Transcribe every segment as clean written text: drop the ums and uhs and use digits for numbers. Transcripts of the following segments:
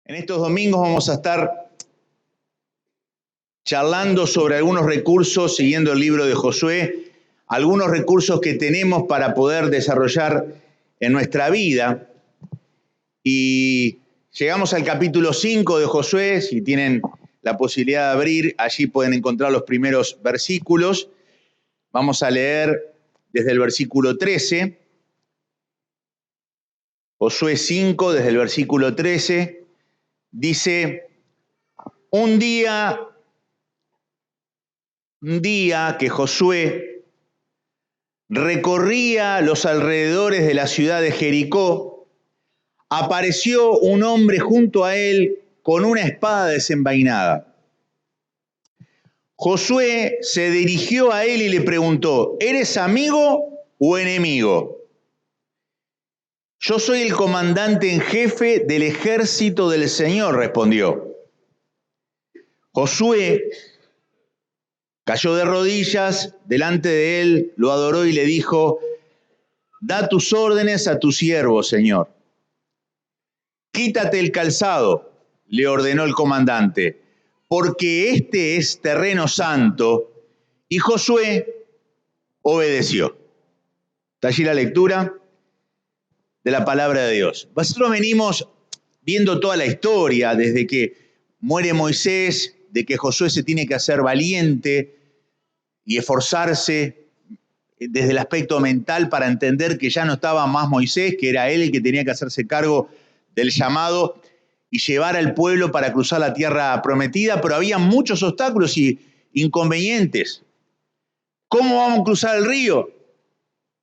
En estos domingos vamos a estar charlando sobre algunos recursos, siguiendo el libro de Josué, algunos recursos que tenemos para poder desarrollar en nuestra vida. Y llegamos al capítulo 5 de Josué. Si tienen la posibilidad de abrir, allí pueden encontrar los primeros versículos. Vamos a leer desde el versículo 13. Josué 5, desde el versículo 13. Dice, un día que Josué recorría los alrededores de la ciudad de Jericó, apareció un hombre junto a él con una espada desenvainada. Josué se dirigió a él y le preguntó, ¿eres amigo o enemigo? Yo soy el comandante en jefe del ejército del Señor, respondió. Josué cayó de rodillas delante de él, lo adoró y le dijo, da tus órdenes a tu siervo, Señor. Quítate el calzado, le ordenó el comandante, porque este es terreno santo. Y Josué obedeció. Está allí la lectura de la palabra de Dios. Nosotros venimos viendo toda la historia, desde que muere Moisés, de que Josué se tiene que hacer valiente y esforzarse desde el aspecto mental para entender que ya no estaba más Moisés, que era él el que tenía que hacerse cargo del llamado y llevar al pueblo para cruzar la tierra prometida, pero había muchos obstáculos y inconvenientes. ¿Cómo vamos a cruzar el río?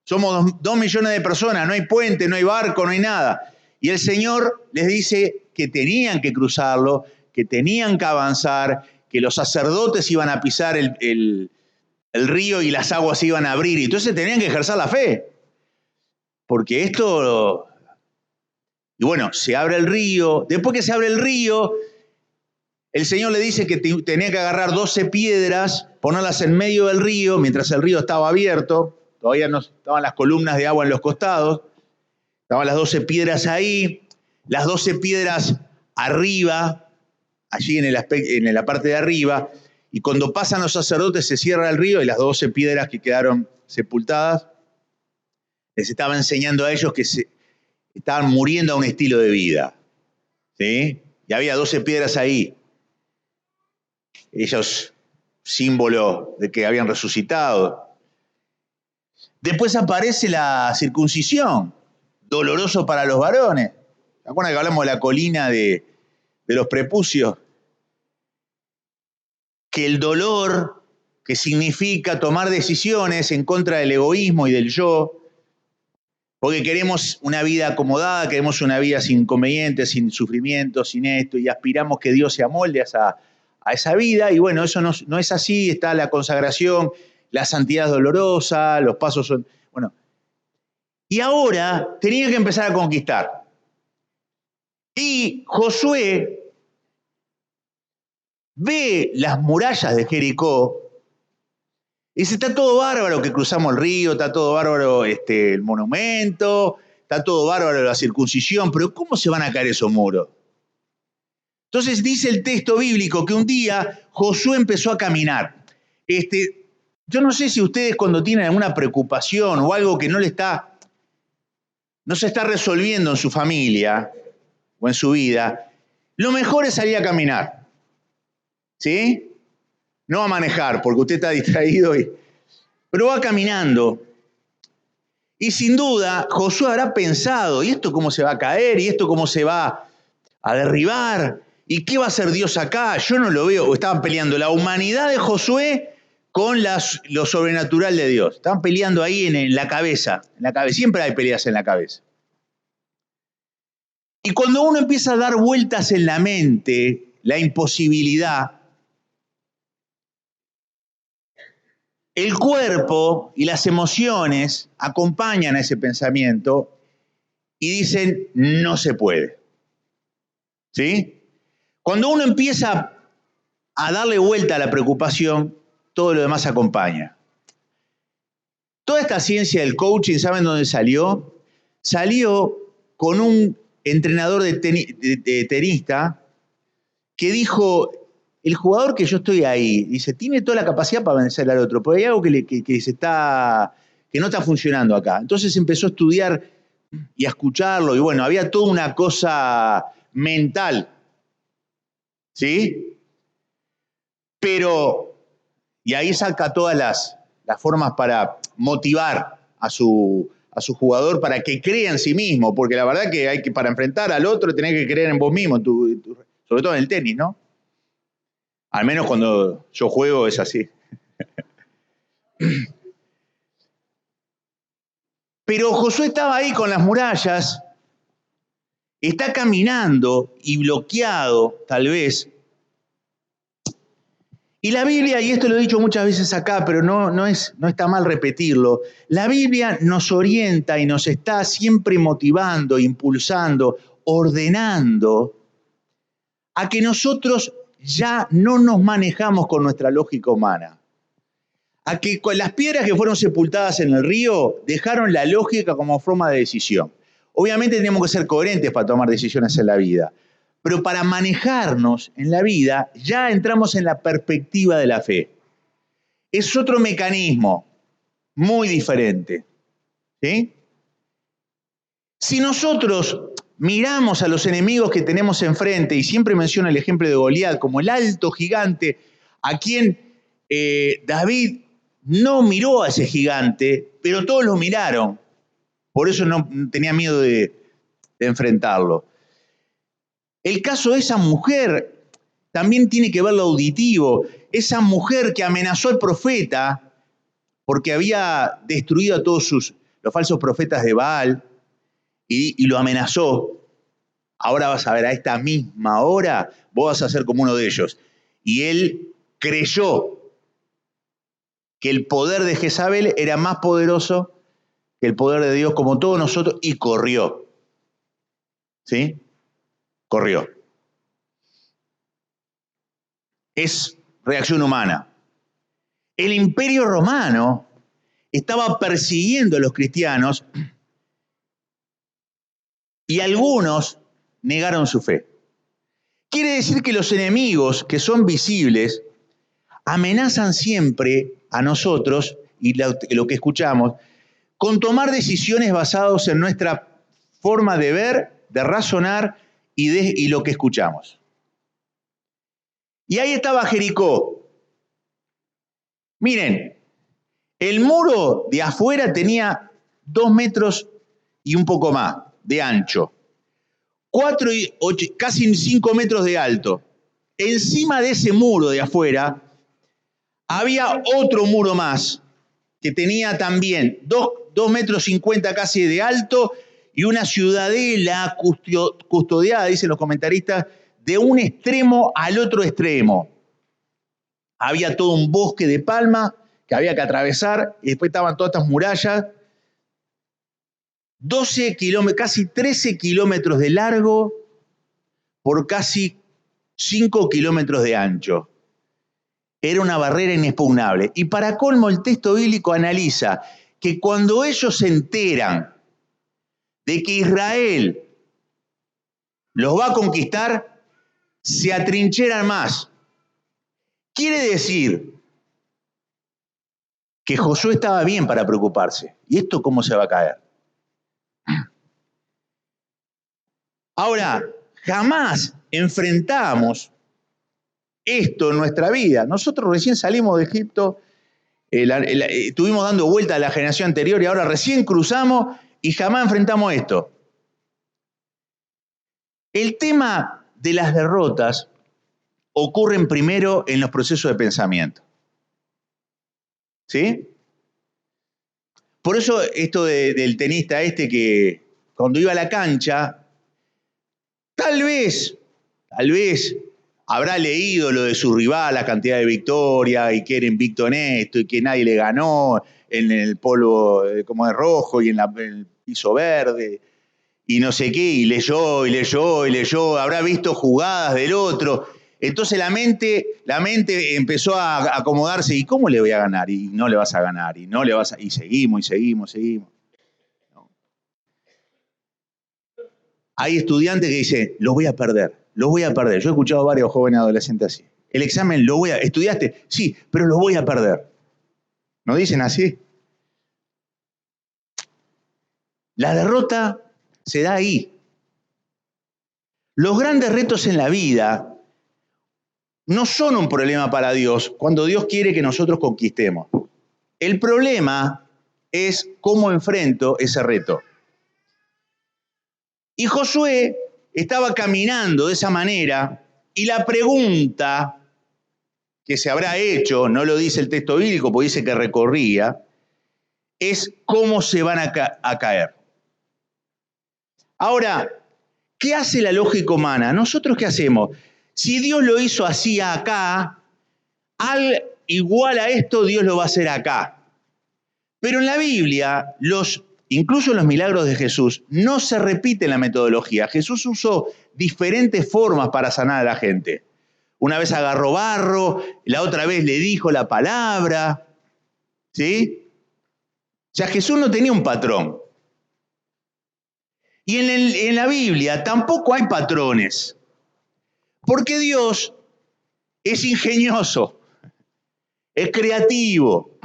Somos 2 millones de personas, no hay puente, no hay barco, no hay nada. Y el Señor les dice que tenían que cruzarlo, que tenían que avanzar, que los sacerdotes iban a pisar el río y las aguas se iban a abrir. Y entonces tenían que ejercer la fe. Porque esto... Y bueno, se abre el río. Después que se abre el río, el Señor le dice que tenía que agarrar 12 piedras, ponerlas en medio del río, mientras el río estaba abierto. Todavía no estaban las columnas de agua en los costados. Estaban las 12 piedras ahí. Las 12 piedras arriba, allí en la parte de arriba. Y cuando pasan los sacerdotes se cierra el río y las 12 piedras que quedaron sepultadas les estaba enseñando a ellos que estaban muriendo a un estilo de vida. ¿Sí? Y había 12 piedras ahí. Ellos, símbolo de que habían resucitado. Después aparece la circuncisión, doloroso para los varones. ¿Se acuerdan que hablamos de la colina de los prepucios? Que el dolor que significa tomar decisiones en contra del egoísmo y del yo, porque queremos una vida acomodada, queremos una vida sin inconvenientes, sin sufrimiento, sin esto, y aspiramos que Dios se amolde a esa vida, y bueno, eso no es así, está la consagración, la santidad es dolorosa, los pasos son... Bueno, y ahora tenía que empezar a conquistar. Y Josué ve las murallas de Jericó y dice, está todo bárbaro que cruzamos el río, está todo bárbaro el monumento, está todo bárbaro la circuncisión, pero ¿cómo se van a caer esos muros? Entonces dice el texto bíblico que un día Josué empezó a caminar. Yo no sé si ustedes cuando tienen alguna preocupación o algo que no se está resolviendo en su familia o en su vida, lo mejor es salir a caminar. ¿Sí? No a manejar, porque usted está distraído, pero va caminando. Y sin duda, Josué habrá pensado, ¿y esto cómo se va a caer? ¿Y esto cómo se va a derribar? ¿Y qué va a hacer Dios acá? Yo no lo veo. Estaban peleando la humanidad de Josué con lo sobrenatural de Dios. Estaban peleando ahí en la cabeza. Siempre hay peleas en la cabeza. Y cuando uno empieza a dar vueltas en la mente, la imposibilidad, el cuerpo y las emociones acompañan a ese pensamiento y dicen, no se puede. ¿Sí? Cuando uno empieza a darle vuelta a la preocupación, todo lo demás acompaña. Toda esta ciencia del coaching, ¿saben dónde salió? Salió con un entrenador de tenista que dijo, el jugador que yo estoy ahí, dice, tiene toda la capacidad para vencer al otro, pero hay algo que no está funcionando acá. Entonces empezó a estudiar y a escucharlo, y bueno, había toda una cosa mental, ¿sí? Pero, y ahí saca todas las formas para motivar a su jugador para que crea en sí mismo, porque la verdad que para enfrentar al otro tenés que creer en vos mismo, sobre todo en el tenis, ¿no? Al menos cuando yo juego es así. Pero Josué estaba ahí con las murallas, está caminando y bloqueado, tal vez. Y la Biblia, y esto lo he dicho muchas veces acá, pero no está mal repetirlo, la Biblia nos orienta y nos está siempre motivando, impulsando, ordenando a que nosotros ya no nos manejamos con nuestra lógica humana. A que con las piedras que fueron sepultadas en el río dejaron la lógica como forma de decisión. Obviamente tenemos que ser coherentes para tomar decisiones en la vida, pero para manejarnos en la vida ya entramos en la perspectiva de la fe. Es otro mecanismo muy diferente, ¿sí? Si nosotros miramos a los enemigos que tenemos enfrente, y siempre menciono el ejemplo de Goliat como el alto gigante, a quien David no miró a ese gigante, pero todos lo miraron. Por eso no tenía miedo de enfrentarlo. El caso de esa mujer también tiene que ver lo auditivo. Esa mujer que amenazó al profeta porque había destruido a todos los falsos profetas de Baal y lo amenazó. Ahora vas a ver, a esta misma hora vos vas a ser como uno de ellos. Y él creyó que el poder de Jezabel era más poderoso que el poder de Dios, como todos nosotros, y corrió. ¿Sí? Corrió. Es reacción humana. El Imperio Romano estaba persiguiendo a los cristianos y algunos negaron su fe. Quiere decir que los enemigos que son visibles amenazan siempre a nosotros y lo que escuchamos con tomar decisiones basadas en nuestra forma de ver, de razonar y lo que escuchamos. Y ahí estaba Jericó. Miren, el muro de afuera tenía 2 metros y un poco más de ancho, 4 y 8, casi 5 metros de alto. Encima de ese muro de afuera había otro muro más que tenía también 2 metros 50 casi de alto y una ciudadela custodiada, dicen los comentaristas, de un extremo al otro extremo. Había todo un bosque de palma que había que atravesar y después estaban todas estas murallas. 12 kilómetros, casi 13 kilómetros de largo por casi 5 kilómetros de ancho. Era una barrera inexpugnable. Y para colmo, el texto bíblico analiza que cuando ellos se enteran de que Israel los va a conquistar, se atrincheran más. Quiere decir que Josué estaba bien para preocuparse. ¿Y esto cómo se va a caer? Ahora, jamás enfrentamos esto en nuestra vida. Nosotros recién salimos de Egipto, estuvimos dando vuelta a la generación anterior y ahora recién cruzamos y jamás enfrentamos esto. El tema de las derrotas ocurren primero en los procesos de pensamiento. ¿Sí? Por eso esto del tenista que cuando iba a la cancha, tal vez habrá leído lo de su rival, la cantidad de victorias y que era invicto en esto y que nadie le ganó en el polvo como de rojo y en el piso verde y no sé qué, y leyó, habrá visto jugadas del otro. Entonces la mente empezó a acomodarse. ¿Y cómo le voy a ganar? Y no le vas a ganar. Y seguimos. ¿No? Hay estudiantes que dicen, lo voy a perder. Yo he escuchado a varios jóvenes adolescentes así. El examen ¿estudiaste? Sí, pero lo voy a perder. ¿No dicen así? La derrota se da ahí. Los grandes retos en la vida no son un problema para Dios cuando Dios quiere que nosotros conquistemos. El problema es cómo enfrento ese reto. Y Josué estaba caminando de esa manera y la pregunta que se habrá hecho, no lo dice el texto bíblico, porque dice que recorría, es cómo se van a caer. Ahora, ¿qué hace la lógica humana? ¿Nosotros qué hacemos? Si Dios lo hizo así acá, igual a esto Dios lo va a hacer acá. Pero en la Biblia, incluso en los milagros de Jesús, no se repite la metodología. Jesús usó diferentes formas para sanar a la gente. Una vez agarró barro, la otra vez le dijo la palabra. ¿Sí? O sea, Jesús no tenía un patrón. Y en la Biblia tampoco hay patrones. Porque Dios es ingenioso, es creativo.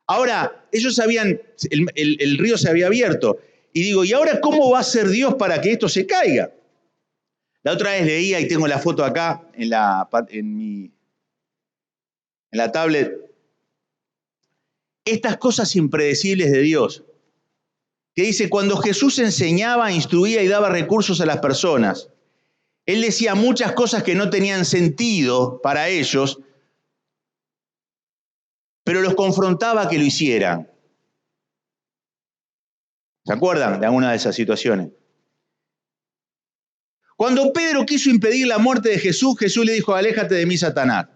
Ahora, ellos sabían, el río se había abierto. Y digo, ¿y ahora cómo va a ser Dios para que esto se caiga? La otra vez leía, y tengo la foto acá en la tablet, estas cosas impredecibles de Dios. Que dice, cuando Jesús enseñaba, instruía y daba recursos a las personas, Él decía muchas cosas que no tenían sentido para ellos, pero los confrontaba a que lo hicieran. ¿Se acuerdan de alguna de esas situaciones? Cuando Pedro quiso impedir la muerte de Jesús, Jesús le dijo, aléjate de mí, Satanás.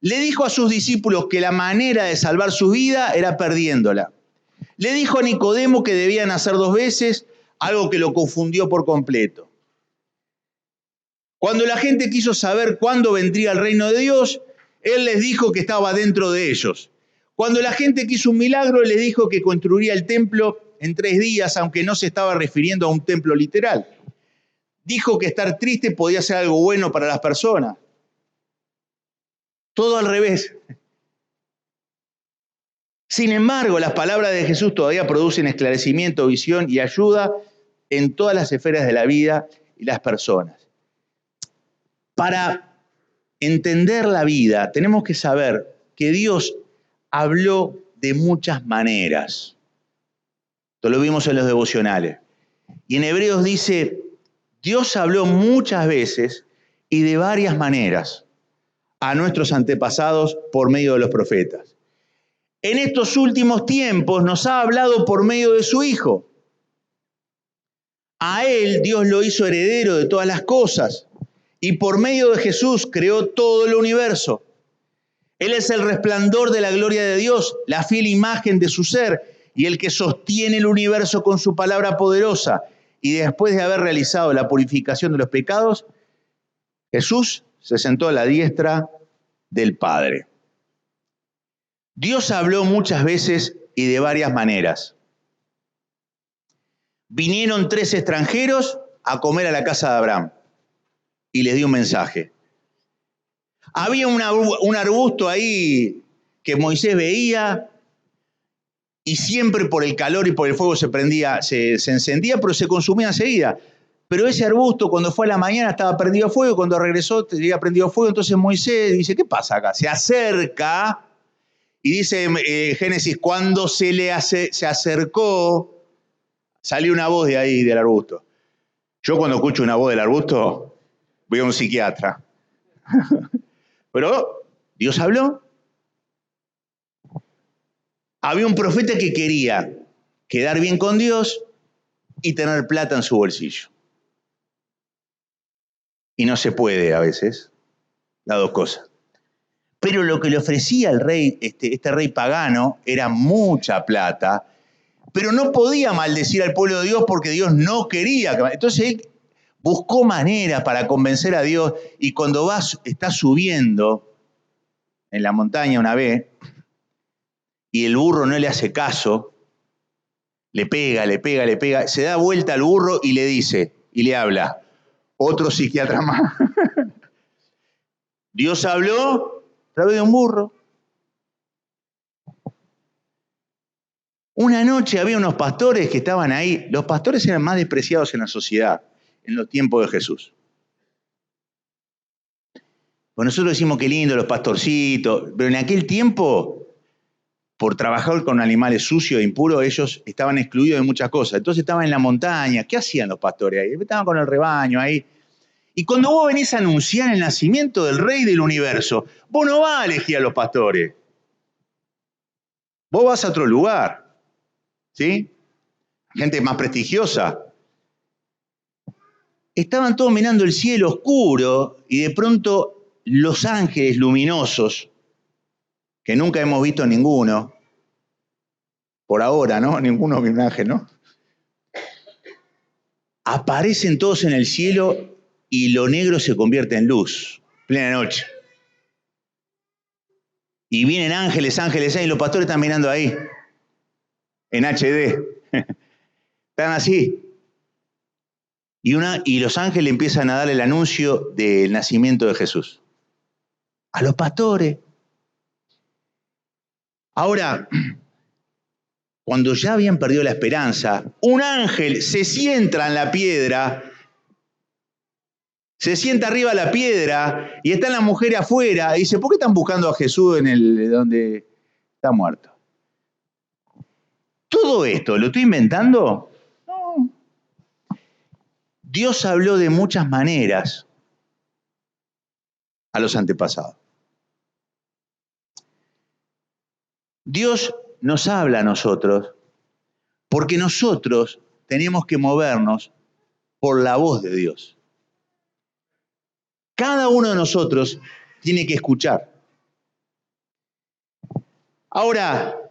Le dijo a sus discípulos que la manera de salvar su vida era perdiéndola. Le dijo a Nicodemo que debía nacer 2 veces, algo que lo confundió por completo. Cuando la gente quiso saber cuándo vendría el reino de Dios, Él les dijo que estaba dentro de ellos. Cuando la gente quiso un milagro, les dijo que construiría el templo en 3 días, aunque no se estaba refiriendo a un templo literal. Dijo que estar triste podía ser algo bueno para las personas. Todo al revés. Sin embargo, las palabras de Jesús todavía producen esclarecimiento, visión y ayuda en todas las esferas de la vida y las personas. Para entender la vida, tenemos que saber que Dios habló de muchas maneras. Esto lo vimos en los devocionales. Y en Hebreos dice, Dios habló muchas veces y de varias maneras a nuestros antepasados por medio de los profetas. En estos últimos tiempos nos ha hablado por medio de su Hijo. A Él Dios lo hizo heredero de todas las cosas y por medio de Jesús creó todo el universo. Él es el resplandor de la gloria de Dios, la fiel imagen de su ser y el que sostiene el universo con su palabra poderosa. Y después de haber realizado la purificación de los pecados, Jesús se sentó a la diestra del Padre. Dios habló muchas veces y de varias maneras. Vinieron 3 extranjeros a comer a la casa de Abraham y les dio un mensaje. Había un arbusto ahí que Moisés veía y siempre por el calor y por el fuego se encendía, pero se consumía enseguida. Pero ese arbusto cuando fue a la mañana estaba prendido a fuego y cuando regresó tenía prendido a fuego. Entonces Moisés dice, ¿qué pasa acá? Se acerca y dice Génesis, cuando se acercó, salió una voz de ahí del arbusto. Yo cuando escucho una voz del arbusto voy a un psiquiatra. Pero Dios habló. Había un profeta que quería quedar bien con Dios y tener plata en su bolsillo. Y no se puede a veces, las dos cosas. Pero lo que le ofrecía el rey, este rey pagano, era mucha plata, pero no podía maldecir al pueblo de Dios porque Dios no quería. Entonces él buscó manera para convencer a Dios y cuando está subiendo en la montaña una vez y el burro no le hace caso, le pega, le pega, le pega, se da vuelta al burro y le dice, y le habla, otro psiquiatra más. Dios habló a través de un burro. Una noche había unos pastores que estaban ahí. Los pastores eran más despreciados en la sociedad en los tiempos de Jesús. Pues nosotros decimos qué lindo los pastorcitos, pero en aquel tiempo, por trabajar con animales sucios e impuros, ellos estaban excluidos de muchas cosas. Entonces estaban en la montaña. ¿Qué hacían los pastores ahí? Estaban con el rebaño ahí. Y cuando vos venís a anunciar el nacimiento del Rey del Universo, vos no vas a elegir a los pastores. Vos vas a otro lugar. ¿Sí? Gente más prestigiosa. Estaban todos mirando el cielo oscuro y de pronto los ángeles luminosos, que nunca hemos visto ninguno, por ahora, ¿no? Ninguno vio un ángel, ¿no? Aparecen todos en el cielo y lo negro se convierte en luz, plena noche. Y vienen ángeles, y los pastores están mirando ahí, en HD. Están así. Y los ángeles empiezan a darle el anuncio del nacimiento de Jesús. A los pastores. Ahora, cuando ya habían perdido la esperanza, un ángel se sienta en la piedra, se sienta arriba de la piedra y están las mujeres afuera y dice, ¿por qué están buscando a Jesús en el donde está muerto? ¿Todo esto lo estoy inventando? No. Dios habló de muchas maneras a los antepasados. Dios nos habla a nosotros porque nosotros tenemos que movernos por la voz de Dios. Cada uno de nosotros tiene que escuchar. Ahora,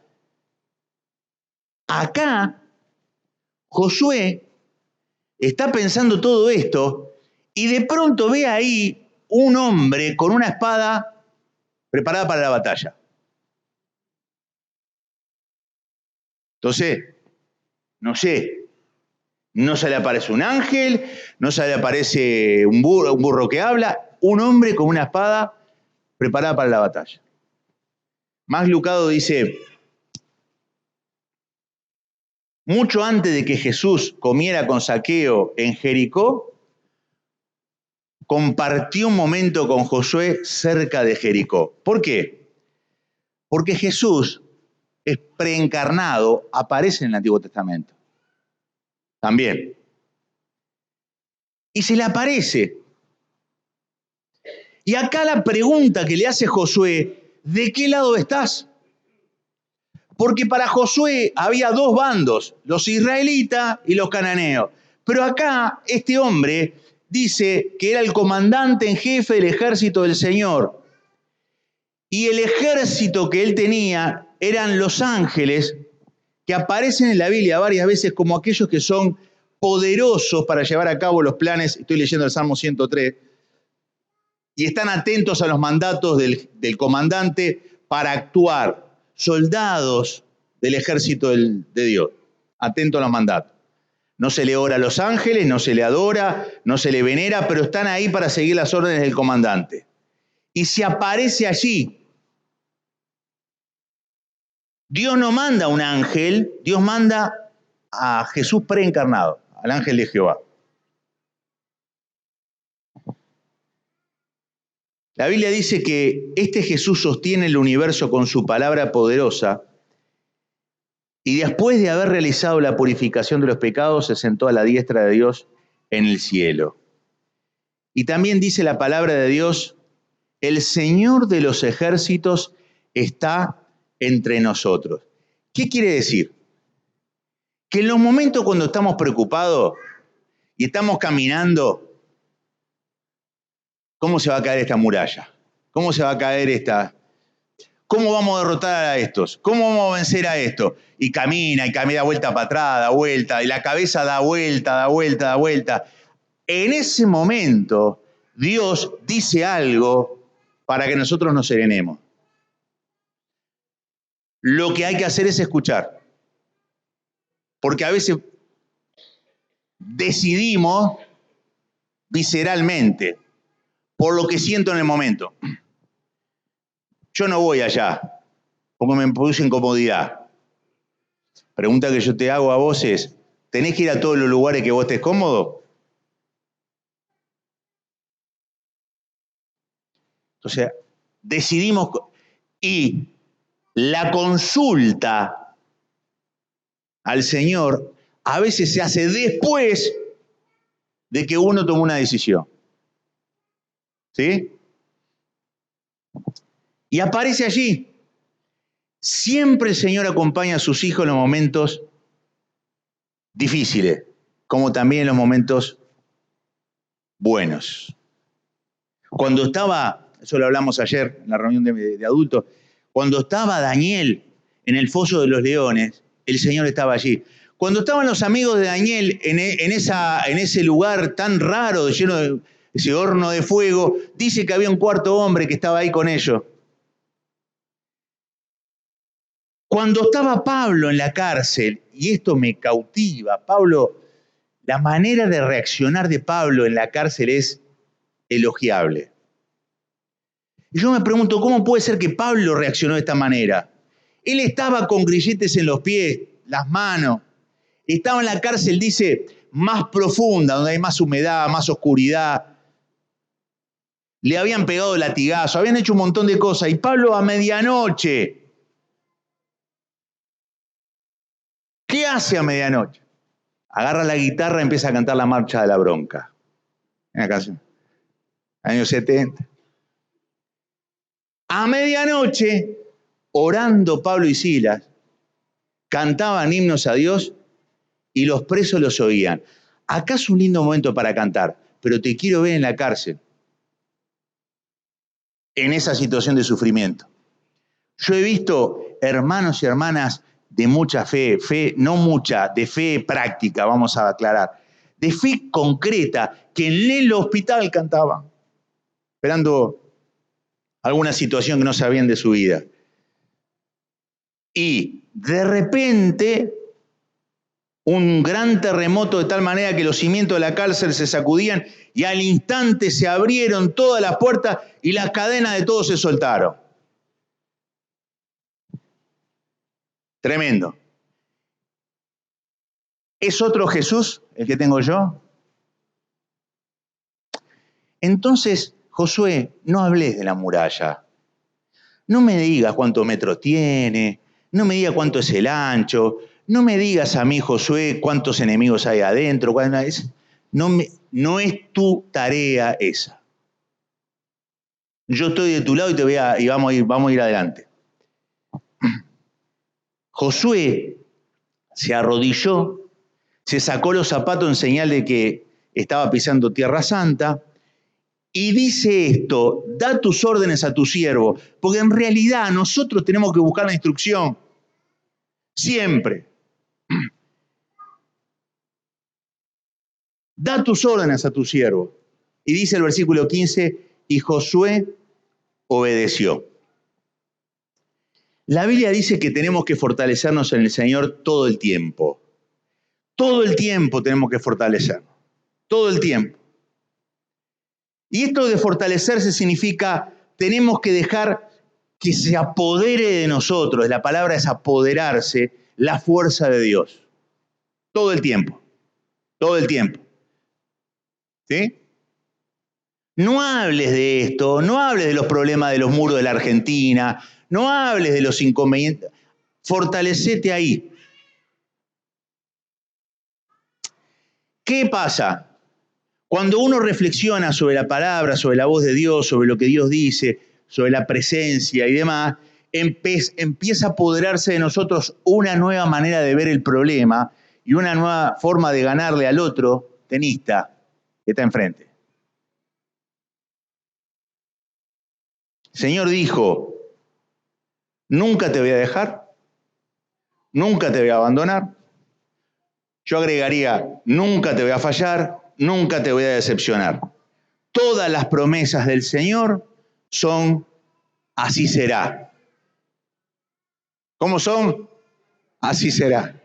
acá, Josué está pensando todo esto y de pronto ve ahí un hombre con una espada preparada para la batalla. Entonces, no sé, no se le aparece un ángel, no se le aparece un burro que habla, un hombre con una espada preparada para la batalla. Max Lucado dice, mucho antes de que Jesús comiera con Zaqueo en Jericó, compartió un momento con Josué cerca de Jericó. ¿Por qué? Porque Jesús es preencarnado, aparece en el Antiguo Testamento. También. Y se le aparece. Y acá la pregunta que le hace Josué, ¿de qué lado estás? Porque para Josué había dos bandos, los israelitas y los cananeos. Pero acá este hombre dice que era el comandante en jefe del ejército del Señor. Y el ejército que él tenía eran los ángeles que aparecen en la Biblia varias veces como aquellos que son poderosos para llevar a cabo los planes. Estoy leyendo el Salmo 103. Y están atentos a los mandatos del comandante para actuar. Soldados del ejército de Dios, atentos a los mandatos. No se le ora a los ángeles, no se le adora, no se le venera, pero están ahí para seguir las órdenes del comandante. Y si aparece allí, Dios no manda a un ángel, Dios manda a Jesús preencarnado, al ángel de Jehová. La Biblia dice que este Jesús sostiene el universo con su palabra poderosa y después de haber realizado la purificación de los pecados se sentó a la diestra de Dios en el cielo. Y también dice la palabra de Dios, el Señor de los ejércitos está entre nosotros. ¿Qué quiere decir? Que en los momentos cuando estamos preocupados y estamos caminando, ¿cómo se va a caer esta muralla? ¿Cómo se va a caer esta? ¿Cómo vamos a derrotar a estos? ¿Cómo vamos a vencer a esto? Y camina, da vuelta para atrás, da vuelta, y la cabeza da vuelta, da vuelta, da vuelta. En ese momento, Dios dice algo para que nosotros nos serenemos. Lo que hay que hacer es escuchar. porque a veces decidimos visceralmente, por lo que siento en el momento. Yo no voy allá, porque me produce incomodidad. Pregunta que yo te hago a vos es, ¿tenés que ir a todos los lugares que vos estés cómodo? Entonces, decidimos, y la consulta al Señor a veces se hace después de que uno tomó una decisión. ¿Sí? Y aparece allí. Siempre el Señor acompaña a sus hijos en los momentos difíciles, como también en los momentos buenos. Cuando estaba, eso lo hablamos ayer en la reunión de adultos, cuando estaba Daniel en el foso de los leones, el Señor estaba allí. Cuando estaban los amigos de Daniel en ese lugar tan raro, lleno de ese horno de fuego, dice que había un cuarto hombre que estaba ahí con ellos. Cuando estaba Pablo en la cárcel, y esto me cautiva, Pablo, la manera de reaccionar de Pablo en la cárcel es elogiable. Y yo me pregunto, ¿cómo puede ser que Pablo reaccionó de esta manera? Él estaba con grilletes en los pies, las manos. Estaba en la cárcel, dice, más profunda, donde hay más humedad, más oscuridad. Le habían pegado latigazo, habían hecho un montón de cosas. Y Pablo a medianoche, ¿qué hace a medianoche? Agarra la guitarra y empieza a cantar la marcha de la bronca. Una canción. Años 70. A medianoche, orando Pablo y Silas, cantaban himnos a Dios y los presos los oían. Acá es un lindo momento para cantar, pero te quiero ver en la cárcel, en esa situación de sufrimiento. Yo he visto hermanos y hermanas de mucha fe, no mucha, de fe práctica, vamos a aclarar, de fe concreta, que en el hospital cantaban, esperando alguna situación que no sabían de su vida. Y de repente, un gran terremoto de tal manera que los cimientos de la cárcel se sacudían y al instante se abrieron todas las puertas y las cadenas de todos se soltaron. Tremendo. ¿Es otro Jesús el que tengo yo? Entonces, Josué, no hables de la muralla. No me digas cuántos metros tiene, no me digas cuánto es el ancho, no me digas a mí, Josué, cuántos enemigos hay adentro. No es tu tarea esa. Yo estoy de tu lado y vamos a ir adelante. Josué se arrodilló, se sacó los zapatos en señal de que estaba pisando Tierra Santa y dice esto: da tus órdenes a tu siervo, porque en realidad nosotros tenemos que buscar la instrucción siempre. Da tus órdenes a tu siervo. Y dice el versículo 15, y Josué obedeció. La Biblia dice que tenemos que fortalecernos en el Señor todo el tiempo. Todo el tiempo tenemos que fortalecernos. Todo el tiempo. Y esto de fortalecerse significa, tenemos que dejar que se apodere de nosotros, la palabra es apoderarse, la fuerza de Dios. Todo el tiempo. Todo el tiempo. ¿Sí? No hables de esto, no hables de los problemas de los muros de la Argentina, no hables de los inconvenientes. Fortalecete ahí. ¿Qué pasa? Cuando uno reflexiona sobre la palabra, sobre la voz de Dios, sobre lo que Dios dice, sobre la presencia y demás, empieza a apoderarse de nosotros una nueva manera de ver el problema y una nueva forma de ganarle al otro tenista que está enfrente. El Señor dijo, nunca te voy a dejar, nunca te voy a abandonar. Yo agregaría, nunca te voy a fallar, nunca te voy a decepcionar. Todas las promesas del Señor son así será. ¿Cómo son? Así será.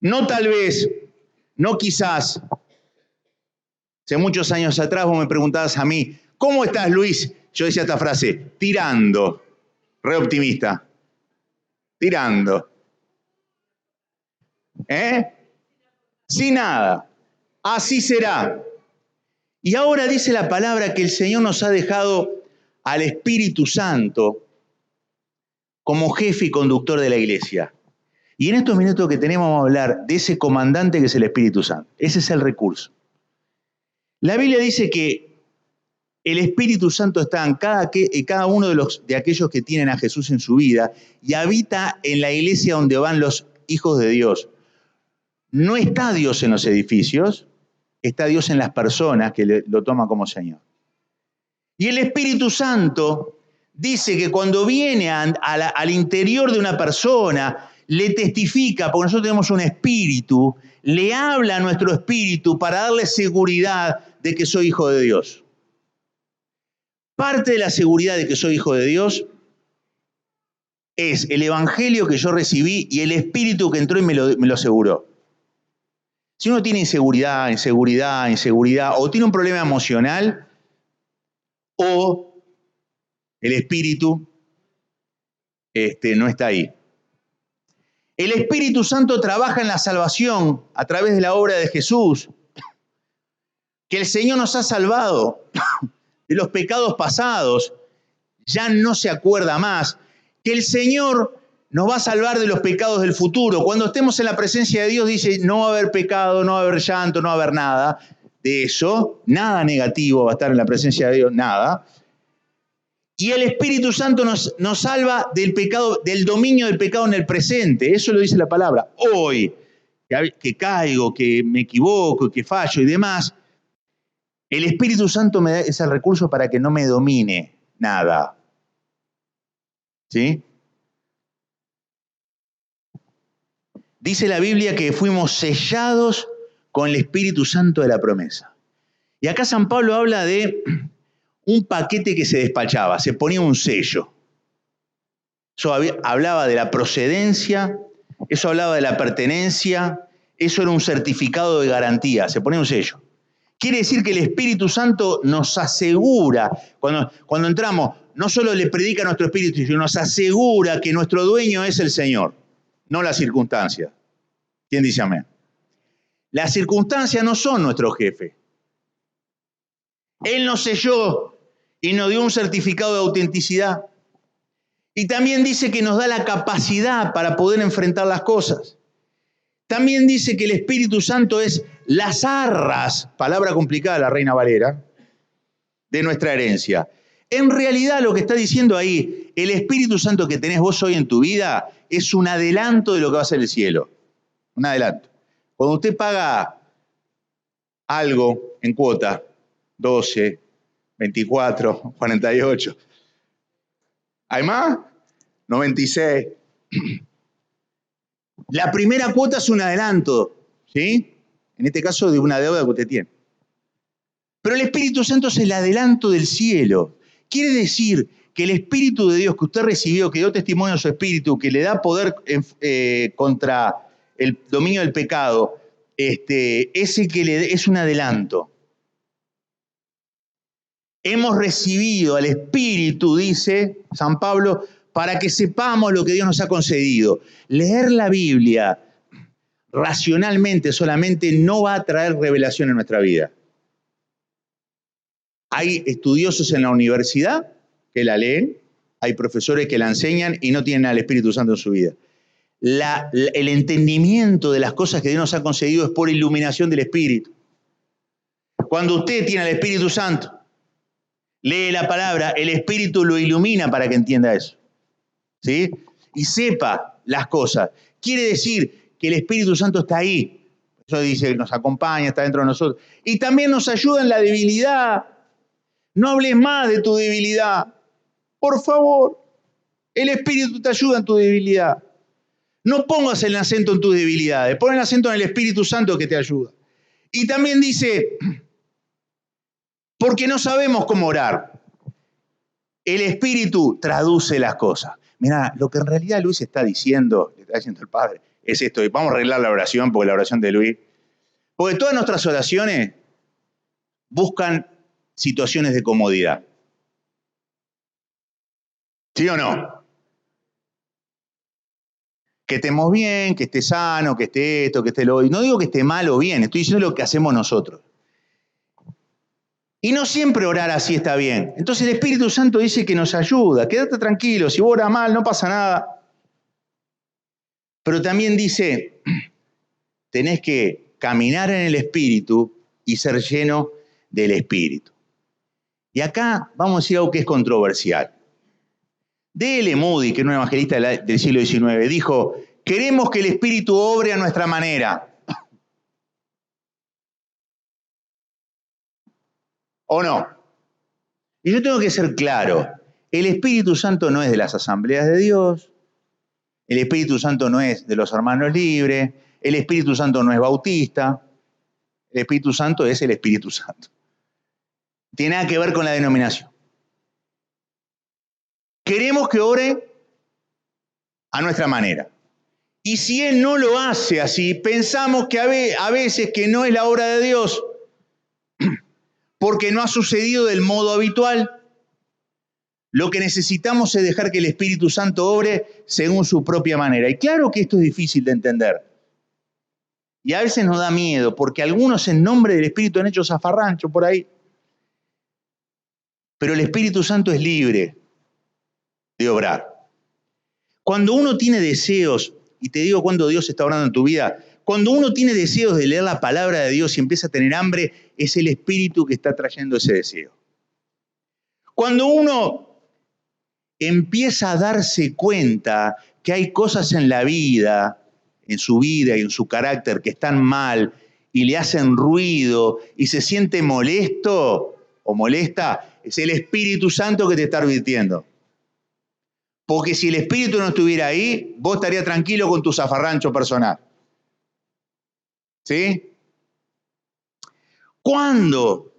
No tal vez, no quizás. Hace muchos años atrás vos me preguntabas a mí, ¿cómo estás, Luis? Yo decía esta frase, tirando. Re optimista. Tirando. Sin nada. Así será. Y ahora dice la palabra que el Señor nos ha dejado al Espíritu Santo como jefe y conductor de la iglesia. Y en estos minutos que tenemos vamos a hablar de ese comandante que es el Espíritu Santo. Ese es el recurso. La Biblia dice que el Espíritu Santo está en cada uno de aquellos que tienen a Jesús en su vida y habita en la iglesia donde van los hijos de Dios. No está Dios en los edificios, está Dios en las personas que lo toman como Señor. Y el Espíritu Santo dice que cuando viene al interior de una persona, le testifica, porque nosotros tenemos un espíritu, le habla a nuestro espíritu para darle seguridad de que soy hijo de Dios. Parte de la seguridad de que soy hijo de Dios es el evangelio que yo recibí y el espíritu que entró y me lo aseguró. Si uno tiene inseguridad, o tiene un problema emocional, o el espíritu no está ahí. El Espíritu Santo trabaja en la salvación a través de la obra de Jesús, que el Señor nos ha salvado de los pecados pasados, ya no se acuerda más, que el Señor nos va a salvar de los pecados del futuro. Cuando estemos en la presencia de Dios dice, no va a haber pecado, no va a haber llanto, no va a haber nada de eso, nada negativo va a estar en la presencia de Dios, nada. Y el Espíritu Santo nos salva del pecado, del dominio del pecado en el presente. Eso lo dice la palabra. Hoy, que caigo, que me equivoco, que fallo y demás, el Espíritu Santo me da ese recurso para que no me domine nada. ¿Sí? Dice la Biblia que fuimos sellados con el Espíritu Santo de la promesa. Y acá San Pablo habla de un paquete que se despachaba, se ponía un sello. Eso hablaba de la procedencia, eso hablaba de la pertenencia, eso era un certificado de garantía, se ponía un sello. Quiere decir que el Espíritu Santo nos asegura, cuando entramos, no solo le predica a nuestro espíritu, sino nos asegura que nuestro dueño es el Señor, no las circunstancias. ¿Quién dice amén? Las circunstancias no son nuestro jefe. Él nos selló y nos dio un certificado de autenticidad. Y también dice que nos da la capacidad para poder enfrentar las cosas. También dice que el Espíritu Santo es las arras, palabra complicada la Reina Valera, de nuestra herencia. En realidad lo que está diciendo ahí, el Espíritu Santo que tenés vos hoy en tu vida es un adelanto de lo que va a ser el cielo. Un adelanto. Cuando usted paga algo en cuota, 12, 24, 48. ¿Hay más? 96. La primera cuota es un adelanto, ¿sí? En este caso de una deuda que usted tiene. Pero el Espíritu Santo es el adelanto del cielo. Quiere decir que el Espíritu de Dios que usted recibió, que dio testimonio a su Espíritu, que le da poder contra el dominio del pecado, ese que es un adelanto. Hemos recibido al Espíritu, dice San Pablo, para que sepamos lo que Dios nos ha concedido. Leer la Biblia racionalmente solamente no va a traer revelación en nuestra vida. Hay estudiosos en la universidad que la leen, hay profesores que la enseñan y no tienen al Espíritu Santo en su vida. El entendimiento de las cosas que Dios nos ha concedido es por iluminación del Espíritu. Cuando usted tiene al Espíritu Santo, lee la palabra, el Espíritu lo ilumina para que entienda eso, ¿sí? Y sepa las cosas. Quiere decir que el Espíritu Santo está ahí. Eso dice, nos acompaña, está dentro de nosotros. Y también nos ayuda en la debilidad. No hables más de tu debilidad. Por favor, el Espíritu te ayuda en tu debilidad. No pongas el acento en tus debilidades, pon el acento en el Espíritu Santo que te ayuda. Y también dice, porque no sabemos cómo orar. El Espíritu traduce las cosas. Mirá, lo que en realidad Luis está diciendo, le está diciendo el Padre, es esto. Vamos a arreglar la oración, porque la oración de Luis. Porque todas nuestras oraciones buscan situaciones de comodidad. ¿Sí o no? Que estemos bien, que esté sano, que esté esto, que esté lo otro. No digo que esté mal o bien, estoy diciendo lo que hacemos nosotros. Y no siempre orar así está bien. Entonces el Espíritu Santo dice que nos ayuda. Quédate tranquilo, si vos orás mal no pasa nada. Pero también dice, tenés que caminar en el Espíritu y ser lleno del Espíritu. Y acá vamos a decir algo que es controversial. D.L. Moody, que era un evangelista del siglo XIX, dijo, queremos que el Espíritu obre a nuestra manera. ¿O no? Y yo tengo que ser claro, el Espíritu Santo no es de las asambleas de Dios, el Espíritu Santo no es de los hermanos libres, el Espíritu Santo no es bautista, el Espíritu Santo es el Espíritu Santo. Tiene nada que ver con la denominación. Queremos que ore a nuestra manera. Y si Él no lo hace así, pensamos que a veces que no es la obra de Dios, porque no ha sucedido del modo habitual. Lo que necesitamos es dejar que el Espíritu Santo obre según su propia manera. Y claro que esto es difícil de entender. Y a veces nos da miedo, porque algunos en nombre del Espíritu han hecho zafarrancho por ahí. Pero el Espíritu Santo es libre de obrar. Cuando uno tiene deseos, y te digo cuando Dios está obrando en tu vida, cuando uno tiene deseos de leer la palabra de Dios y empieza a tener hambre, es el Espíritu que está trayendo ese deseo. Cuando uno empieza a darse cuenta que hay cosas en la vida, en su vida y en su carácter que están mal y le hacen ruido y se siente molesto o molesta, es el Espíritu Santo que te está advirtiendo. Porque si el Espíritu no estuviera ahí, vos estarías tranquilo con tu zafarrancho personal. ¿Sí? Cuando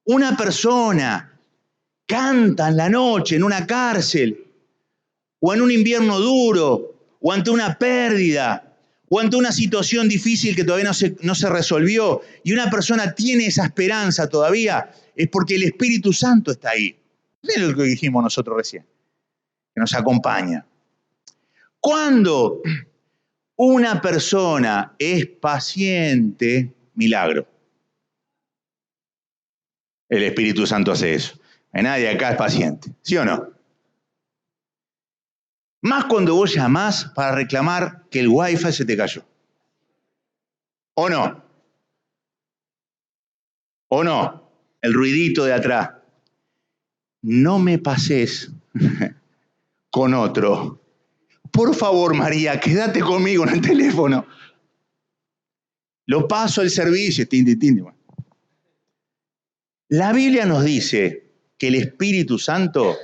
una persona canta en la noche en una cárcel, o en un invierno duro, o ante una pérdida, o ante una situación difícil que todavía no se resolvió, y una persona tiene esa esperanza todavía, es porque el Espíritu Santo está ahí. Es lo que dijimos nosotros recién, que nos acompaña. Cuando una persona es paciente, milagro. El Espíritu Santo hace eso. Nadie acá es paciente, ¿sí o no? Más cuando vos llamás para reclamar que el wifi se te cayó. ¿O no? ¿O no? El ruidito de atrás. No me pases con otro. Por favor, María, quédate conmigo en el teléfono. Lo paso al servicio. La Biblia nos dice que el Espíritu Santo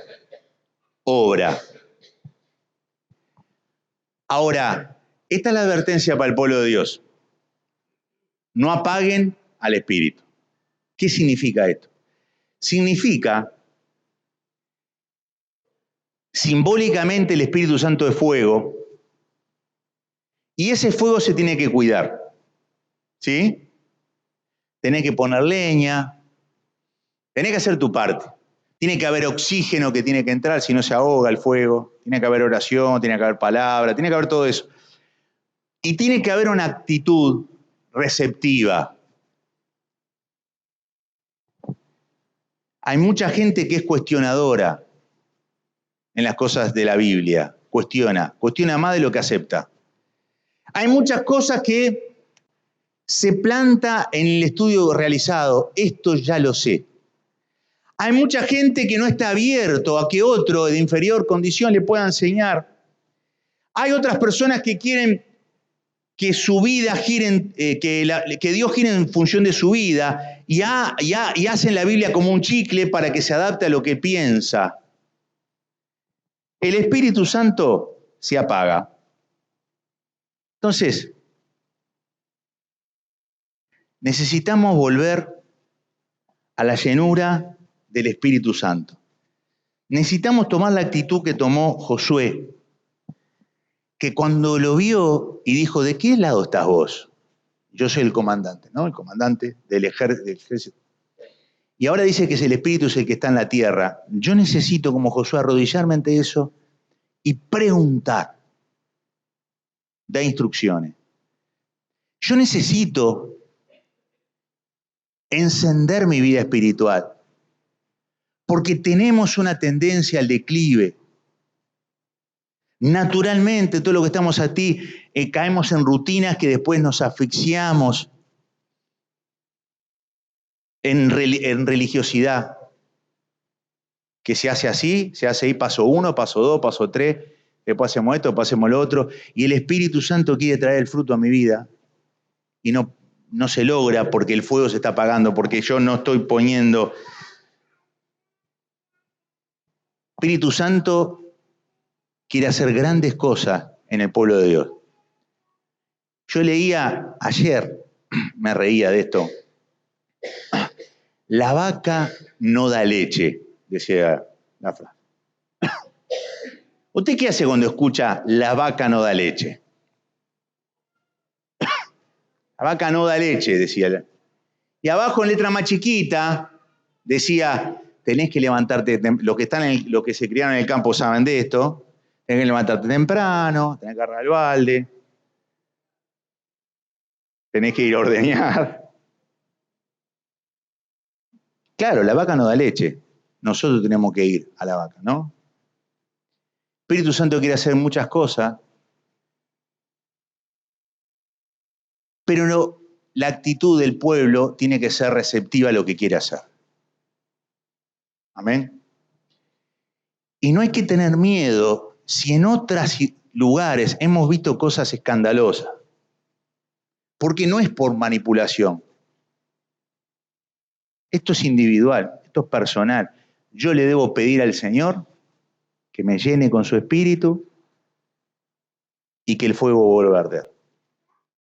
obra. Ahora, esta es la advertencia para el pueblo de Dios. No apaguen al Espíritu. ¿Qué significa esto? Significa, simbólicamente, el Espíritu Santo es fuego, y ese fuego se tiene que cuidar. ¿Sí? Tenés que poner leña, tenés que hacer tu parte. Tiene que haber oxígeno que tiene que entrar, si no se ahoga el fuego. Tiene que haber oración, tiene que haber palabra, tiene que haber todo eso. Y tiene que haber una actitud receptiva. Hay mucha gente que es cuestionadora en las cosas de la Biblia. Cuestiona más de lo que acepta. Hay muchas cosas que se planta en el estudio realizado. Esto ya lo sé. Hay mucha gente que no está abierto a que otro de inferior condición le pueda enseñar. Hay otras personas que quieren que su vida gire, que Dios gire en función de su vida y hacen la Biblia como un chicle para que se adapte a lo que piensa. El Espíritu Santo se apaga. Entonces, necesitamos volver a la llenura del Espíritu Santo. Necesitamos tomar la actitud que tomó Josué. que cuando lo vio y dijo, ¿de qué lado estás vos? Yo soy el comandante, ¿no? El comandante del ejército. Y ahora dice que es el Espíritu es el que está en la tierra. Yo necesito, como Josué, arrodillarme ante eso y preguntar. Da instrucciones. Yo necesito encender mi vida espiritual, porque tenemos una tendencia al declive. Naturalmente, todo lo que estamos aquí, caemos en rutinas que después nos asfixiamos en religiosidad, que se hace así, se hace ahí paso 1, paso 2, paso 3, después hacemos esto, después hacemos lo otro, y el Espíritu Santo quiere traer el fruto a mi vida, y no se logra porque el fuego se está apagando, porque yo no estoy poniendo. Espíritu Santo quiere hacer grandes cosas en el pueblo de Dios. Yo leía ayer, me reía de esto, la vaca no da leche, decía la frase. ¿Usted qué hace cuando escucha la vaca no da leche? La vaca no da leche, decía. Y abajo en letra más chiquita decía, tenés que levantarte, los que se criaron en el campo saben de esto, tenés que levantarte temprano, tenés que agarrar el balde, tenés que ir a ordeñar. Claro, la vaca no da leche. Nosotros tenemos que ir a la vaca, ¿no? Espíritu Santo quiere hacer muchas cosas, pero la actitud del pueblo tiene que ser receptiva a lo que quiere hacer. Amén. Y no hay que tener miedo si en otros lugares hemos visto cosas escandalosas, porque no es por manipulación. Esto es individual, esto es personal. Yo le debo pedir al Señor que me llene con su espíritu y que el fuego vuelva a arder.